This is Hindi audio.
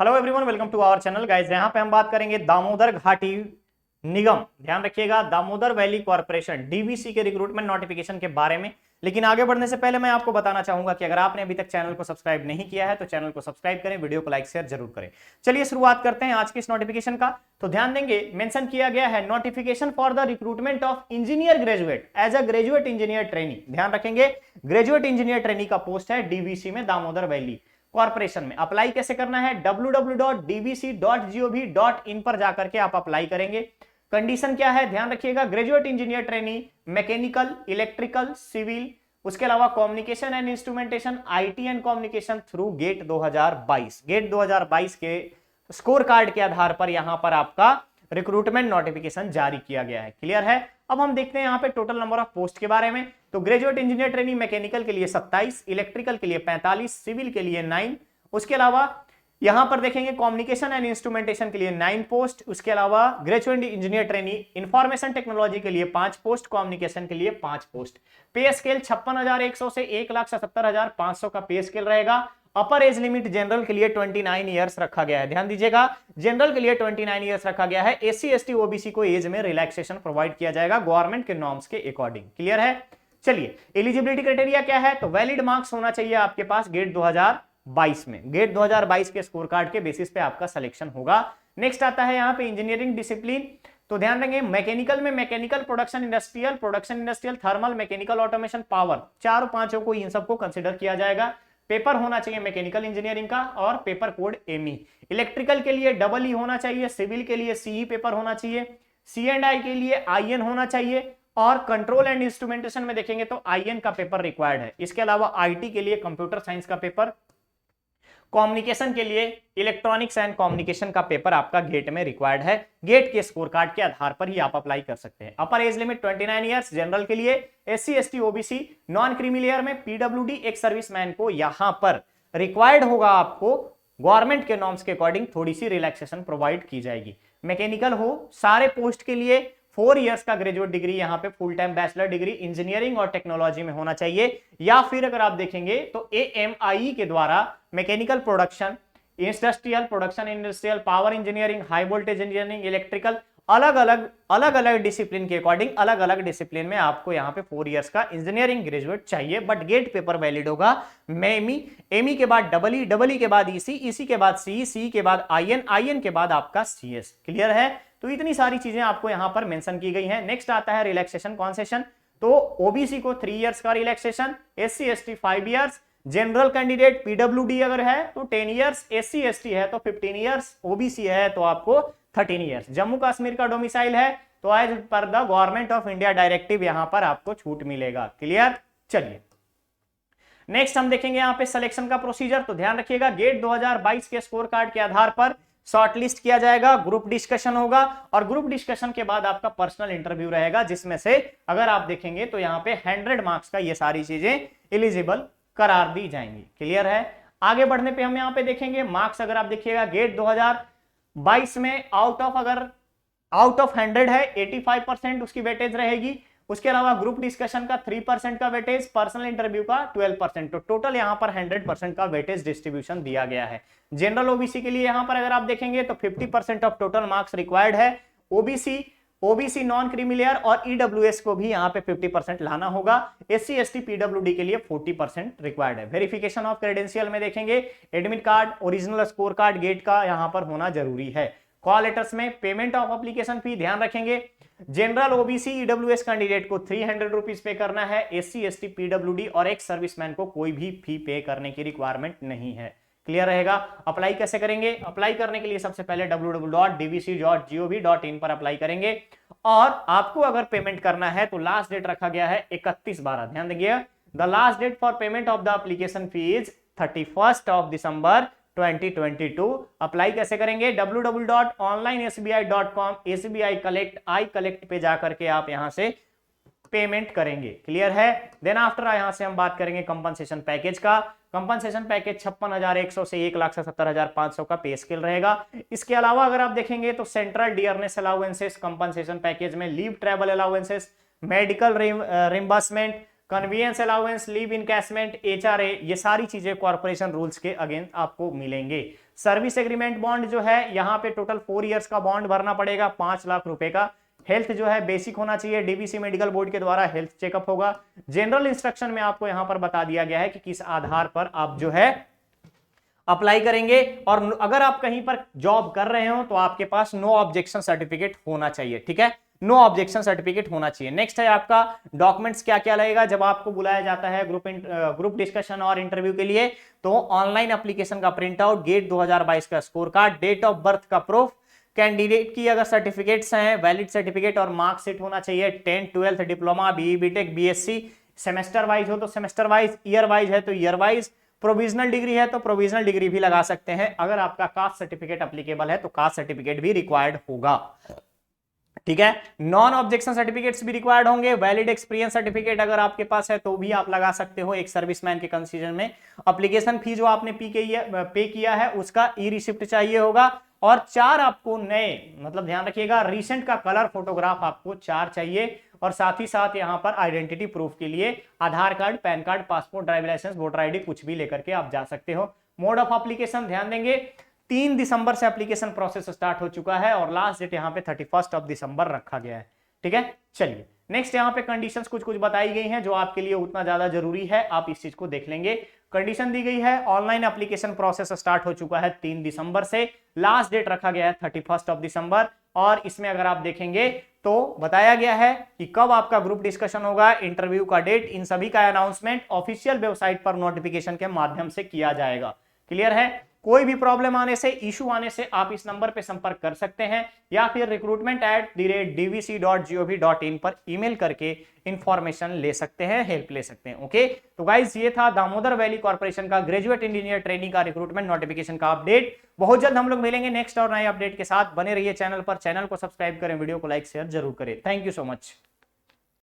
Hello everyone, welcome to our channel guys. यहाँ पे हम बात करेंगे दामोदर घाटी निगम, ध्यान रखिएगा, दामोदर वैली कॉर्पोरेशन डीवीसी के रिक्रूटमेंट नोटिफिकेशन के बारे में। लेकिन आगे बढ़ने से पहले मैं आपको बताना चाहूंगा कि अगर आपने अभी तक चैनल को सब्सक्राइब नहीं किया है तो चैनल को सब्सक्राइब करें, वीडियो को लाइक शेयर जरूर करें। चलिए शुरुआत करते हैं आज के इस नोटिफिकेशन का। तो ध्यान देंगे, मेंशन किया गया है notification for the recruitment of engineer graduate as a graduate engineer trainee. ध्यान रखेंगे, ग्रेजुएट इंजीनियर ट्रेनी का पोस्ट है डीवीसी में, दामोदर वैली कॉर्पोरेशन में। अप्लाई कैसे करना है? www.dvc.gov.in पर जाकर के आप अप्लाई करेंगे। कंडीशन क्या है ध्यान रखिएगा, graduate engineer trainee mechanical, electrical, civil, उसके अलावा communication and instrumentation, IT and communication through GATE 2022। GATE 2022 के स्कोर कार्ड के आधार पर यहां पर आपका रिक्रूटमेंट नोटिफिकेशन जारी किया गया है। क्लियर है? अब हम देखते हैं यहाँ पे टोटल नंबर ऑफ पोस्ट के बारे में। तो ग्रेजुएट इंजीनियर ट्रेनिंग मैकेनिकल के लिए 27, इलेक्ट्रिकल के लिए 45, सिविल के लिए 9, उसके अलावा यहां पर देखेंगे कम्युनिकेशन एंड इंस्ट्रूमेंटेशन के लिए 9 पोस्ट, उसके अलावा graduate engineer training information technology के लिए 5 पोस्ट, कम्युनिकेशन के लिए 5 पोस्ट। पे स्केल 56,100 से 1,77,500 का पे स्केल रहेगा। अपर एज लिमिट जनरल के लिए 29 ईयर्स रखा गया है। ध्यान दीजिएगा, जनरल के लिए 29 ईयर्स रखा गया है। एससी एसटी ओबीसी को एज में रिलैक्सेशन प्रोवाइड किया जाएगा गवर्नमेंट के नॉर्म्स के अकॉर्डिंग। क्लियर है? चलिए, एलिजिबिलिटी क्राइटेरिया क्या है? तो वैलिड मार्क्स होना चाहिए आपके पास गेट 2022 में। गेट 2022 के स्कोर कार्ड के बेसिस पे आपका सिलेक्शन होगा। नेक्स्ट आता है यहाँ पे इंजीनियरिंग डिसिप्लिन। तो ध्यान रखेंगे, मैकेनिकल में mechanical, production industrial, thermal, mechanical automation, power, चारों पांचों को इन सबको कंसिडर किया जाएगा। पेपर होना चाहिए मैकेनिकल इंजीनियरिंग का और पेपर कोड एमई। इलेक्ट्रिकल के लिए डबल ई होना चाहिए, सिविल के लिए सीई पेपर होना चाहिए, सी&आई के लिए आईएन होना चाहिए, और कंट्रोल एंड इंस्ट्रूमेंटेशन में देखेंगे तो आईएन का पेपर रिक्वायर्ड है। इसके अलावा आईटी के लिए कंप्यूटर साइंस का पेपर, कम्युनिकेशन के लिए इलेक्ट्रॉनिक्स एंड कम्युनिकेशन का पेपर आपका गेट में रिक्वायर्ड है। गेट के स्कोर कार्ड के आधार पर ही आप अप्लाई कर सकते हैं। अपर एज लिमिट 29 ईयर्स जनरल के लिए, SC ST OBC, non creamy layer में पीडब्ल्यूडी एक सर्विसमैन को यहां पर रिक्वायर्ड होगा। आपको गवर्नमेंट के नॉर्म्स के अकॉर्डिंग थोड़ी सी रिलैक्सेशन प्रोवाइड की जाएगी। मैकेनिकल हो, सारे पोस्ट के लिए 4 इयर्स का ग्रेजुएट डिग्री यहाँ पे full time bachelor degree engineering और टेक्नोलॉजी में होना चाहिए। या फिर अगर आप देखेंगे तो एएमआई के द्वारा mechanical production, industrial, power engineering, high voltage engineering, electrical, अलग अलग डिसिप्लिन के अकॉर्डिंग अलग अलग डिसिप्लिन में आपको यहाँ पे 4 इयर्स का इंजीनियरिंग ग्रेजुएट चाहिए। बट गेट पेपर वैलिड होगा एमी के बाद डबल ई के बाद ईसी के बाद सी के बाद आईएन के बाद आपका सीएस। क्लियर है? तो इतनी सारी चीजें आपको यहां पर मेंशन की गई हैं। नेक्स्ट आता है रिलैक्सेशन कॉन्सेशन। तो ओबीसी को 3 इयर्स का relaxation, SC ST 5 years, general candidate PWD अगर है तो 10 इयर्स, एससी एसटी है तो 15 इयर्स, ओबीसी है तो आपको 13 इयर्स। जम्मू कश्मीर का डोमिसाइल है तो as per the government of India directive यहां पर आपको छूट मिलेगा। क्लियर? चलिए, नेक्स्ट हम देखेंगे यहाँ पे सिलेक्शन का प्रोसीजर। तो ध्यान रखिएगा, गेट 2022 के स्कोर कार्ड के आधार पर शॉर्टलिस्ट किया जाएगा, ग्रुप डिस्कशन होगा और ग्रुप डिस्कशन के बाद आपका पर्सनल इंटरव्यू रहेगा, जिसमें से अगर आप देखेंगे तो यहाँ पे 100 मार्क्स का ये सारी चीजें एलिजिबल करार दी जाएंगी। क्लियर है? आगे बढ़ने पे हम यहाँ पे देखेंगे मार्क्स। अगर आप देखिएगा गेट 2022 में आउट ऑफ 100 है 85% उसकी वेटेज रहेगी। उसके अलावा ग्रुप डिस्कशन का 3% का वेटेज, पर्सनल इंटरव्यू का 12%। तो टोटल यहां पर 100% का वेटेज डिस्ट्रीब्यूशन दिया गया है। जनरल ओबीसी के लिए यहां पर अगर आप देखेंगे तो 50% ऑफ टोटल मार्क्स रिक्वायर्ड है। ओबीसी नॉन क्रीमी लेयर और ईडब्ल्यूएस को भी यहां पे 50% लाना होगा। एससी एसटी पीडब्ल्यूडी के लिए 40% रिक्वायर्ड है। वेरिफिकेशन ऑफ क्रेडेंशियल में देखेंगे admit card, original score card GATE का यहां पर होना जरूरी है। कॉल लेटर्स में पेमेंट ऑफ एप्लीकेशन फी ध्यान रखेंगे, जनरल ओबीसी ईडब्ल्यूएस कैंडिडेट को 300 रुपीज पे करना है, एससी एसटी पीडब्ल्यूडी और एक सर्विसमैन को कोई भी फी पे करने की रिक्वायरमेंट नहीं है। क्लियर रहेगा? अप्लाई कैसे करेंगे? अप्लाई करने के लिए सबसे पहले www.dvc.gov.in पर अप्लाई करेंगे और आपको अगर पेमेंट करना है तो लास्ट डेट रखा गया है 31/12। ध्यान देंगे, the last date for payment of the application fee is 31st of December 2022। Apply कैसे करेंगे? www.onlinesbi.com SBI कलेक्ट पे जाकर के आप यहां से पेमेंट करेंगे। क्लियर है? देन आफ्टर यहां से हम बात करेंगे कंपनसेशन पैकेज का। कंपनसेशन पैकेज 56,100 से 1,77,500 का पे स्केल रहेगा। इसके अलावा अगर आप देखेंगे तो central dearness allowances compensation package में leave travel allowances, medical reimbursement, convenience allowance, leave encashment, HRA, ये सारी चीजें कॉर्पोरेशन रूल्स के अगेंस्ट आपको मिलेंगे। सर्विस एग्रीमेंट बॉन्ड जो है यहाँ पे टोटल 4 इयर्स का बॉन्ड भरना पड़ेगा 5 लाख रुपए का। हेल्थ जो है बेसिक होना चाहिए, डीबीसी मेडिकल बोर्ड के द्वारा हेल्थ चेकअप होगा। जनरल इंस्ट्रक्शन में आपको यहाँ पर बता दिया गया है कि किस आधार पर आप जो है अप्लाई करेंगे, और अगर आप कहीं पर जॉब कर रहे हो तो आपके पास नो ऑब्जेक्शन सर्टिफिकेट होना चाहिए, ठीक है, नो ऑब्जेक्शन सर्टिफिकेट होना चाहिए। नेक्स्ट है आपका डॉक्यूमेंट्स क्या क्या लगेगा जब आपको बुलाया जाता है ग्रुप डिस्कशन और इंटरव्यू के लिए। तो ऑनलाइन एप्लीकेशन का प्रिंट आउट, गेट 2022 का score card, date of birth का प्रूफ, कैंडिडेट की अगर सर्टिफिकेट्स हैं वैलिड सर्टिफिकेट और मार्कशीट होना चाहिए, 10th 12th diploma, BE BTech BSc, semester wise हो तो सेमेस्टर वाइज, ईयर वाइज है तो ईयर वाइज, प्रोविजनल डिग्री है तो प्रोविजनल डिग्री भी लगा सकते हैं। अगर आपका कास्ट सर्टिफिकेट एप्लीकेबल है तो कास्ट सर्टिफिकेट भी रिक्वायर्ड होगा, ठीक है। नॉन ऑब्जेक्शन सर्टिफिकेट्स भी रिक्वायर्ड होंगे। वैलिड एक्सपीरियंस सर्टिफिकेट अगर आपके पास है तो भी आप लगा सकते हो एक सर्विसमैन के कंसीजन में। एप्लीकेशन फी जो आपने पे किया है उसका ई रिसिप्ट चाहिए होगा, और 4 आपको नए, मतलब ध्यान रखिएगा रिसेंट का कलर फोटोग्राफ आपको 4 चाहिए, और साथ ही साथ यहाँ पर आइडेंटिटी प्रूफ के लिए Aadhaar card, PAN card, passport, driving licence, voter ID कुछ भी लेकर के आप जा सकते हो। मोड ऑफ एप्लीकेशन ध्यान देंगे 3 दिसंबर से एप्लीकेशन प्रोसेस स्टार्ट हो चुका है और लास्ट डेट यहाँ पे 31 दिसंबर रखा गया है, ठीक है। चलिए नेक्स्ट यहाँ पे कंडीशंस कुछ कुछ बताई गई हैं जो आपके लिए उतना ज्यादा जरूरी है, आप इस चीज को देख लेंगे। कंडीशन दी गई है ऑनलाइन एप्लीकेशन प्रोसेस स्टार्ट हो चुका है 3 दिसंबर से, लास्ट डेट रखा गया है 31 दिसंबर, और इसमें अगर आप देखेंगे तो बताया गया है कि कब आपका ग्रुप डिस्कशन होगा, इंटरव्यू का डेट, इन सभी का अनाउंसमेंट ऑफिशियल वेबसाइट पर नोटिफिकेशन के माध्यम से किया जाएगा। क्लियर है। कोई भी प्रॉब्लम आने से, इशू आने से आप इस नंबर पे संपर्क कर सकते हैं, या फिर recruitment@dvc.gov.in पर ईमेल करके इंफॉर्मेशन ले सकते हैं, हेल्प ले सकते हैं। ओके, तो गाइस ये था दामोदर वैली कॉर्पोरेशन का ग्रेजुएट इंजीनियर ट्रेनिंग का रिक्रूटमेंट नोटिफिकेशन का अपडेट। बहुत जल्द हम लोग मिलेंगे नेक्स्ट और नए अपडेट के साथ। बने रहिए चैनल पर, चैनल को सब्सक्राइब करें, वीडियो को लाइक शेयर जरूर करें। Thank you so much.